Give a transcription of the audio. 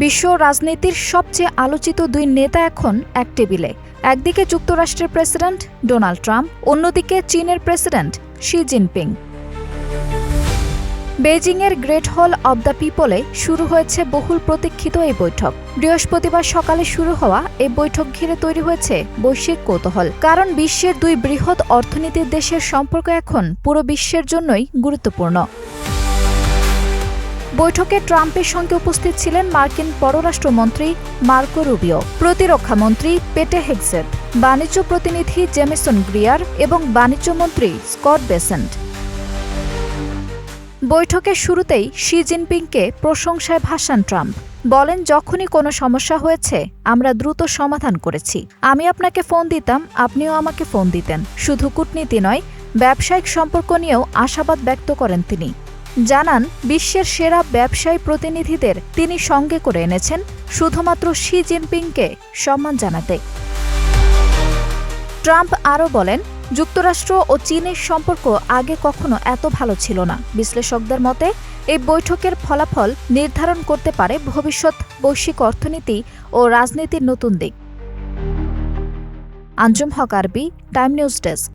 বিশ্ব রাজনীতির সবচেয়ে আলোচিত দুই নেতা এখন এক টেবিলে। একদিকে যুক্তরাষ্ট্রের প্রেসিডেন্ট ডোনাল্ড ট্রাম্প, অন্যদিকে চীনের প্রেসিডেন্ট শি জিনপিং। বেইজিংয়ের গ্রেট হল অব দ্য পিপলে শুরু হয়েছে বহুল প্রতীক্ষিত এই বৈঠক। বৃহস্পতিবার সকালে শুরু হওয়া এই বৈঠক ঘিরে তৈরি হয়েছে বৈশ্বিক কৌতূহল। কারণ বিশ্বের দুই বৃহৎ অর্থনীতির দেশের সম্পর্ক এখন পুরো বিশ্বের জন্যই গুরুত্বপূর্ণ। বৈঠকে ট্রাম্পের সঙ্গে উপস্থিত ছিলেন মার্কিন পররাষ্ট্রমন্ত্রী মার্কো রুবিও, প্রতিরক্ষামন্ত্রী পেটে হেগসেথ, বাণিজ্য প্রতিনিধি জেমিসন গ্রিয়ার এবং বাণিজ্যমন্ত্রী স্কট বেসেন্ট। বৈঠকের শুরুতেই শি জিনপিংকে প্রশংসায় ভাসান ট্রাম্প। বলেন, যখনই কোনো সমস্যা হয়েছে আমরা দ্রুত সমাধান করেছি। আমি আপনাকে ফোন দিতাম, আপনিও আমাকে ফোন দিতেন। শুধু কূটনীতি নয়, ব্যবসায়িক সম্পর্ক নিয়েও আশাবাদ ব্যক্ত করেন তিনি। জানান, বিশ্বের সেরা ব্যবসায়ী প্রতিনিধিদের তিনি সঙ্গে করে এনেছেন শুধুমাত্র শি জিনপিংকে সম্মান জানাতে। ট্রাম্প আরও বলেন, যুক্তরাষ্ট্র ও চীনের সম্পর্ক আগে কখনো এত ভালো ছিল না। বিশ্লেষকদের মতে এই বৈঠকের ফলাফল নির্ধারণ করতে পারে ভবিষ্যৎ বৈশ্বিক অর্থনীতি ও রাজনীতির নতুন দিক। আঞ্জুম হক আরবি, টাইম নিউজ ডেস্ক।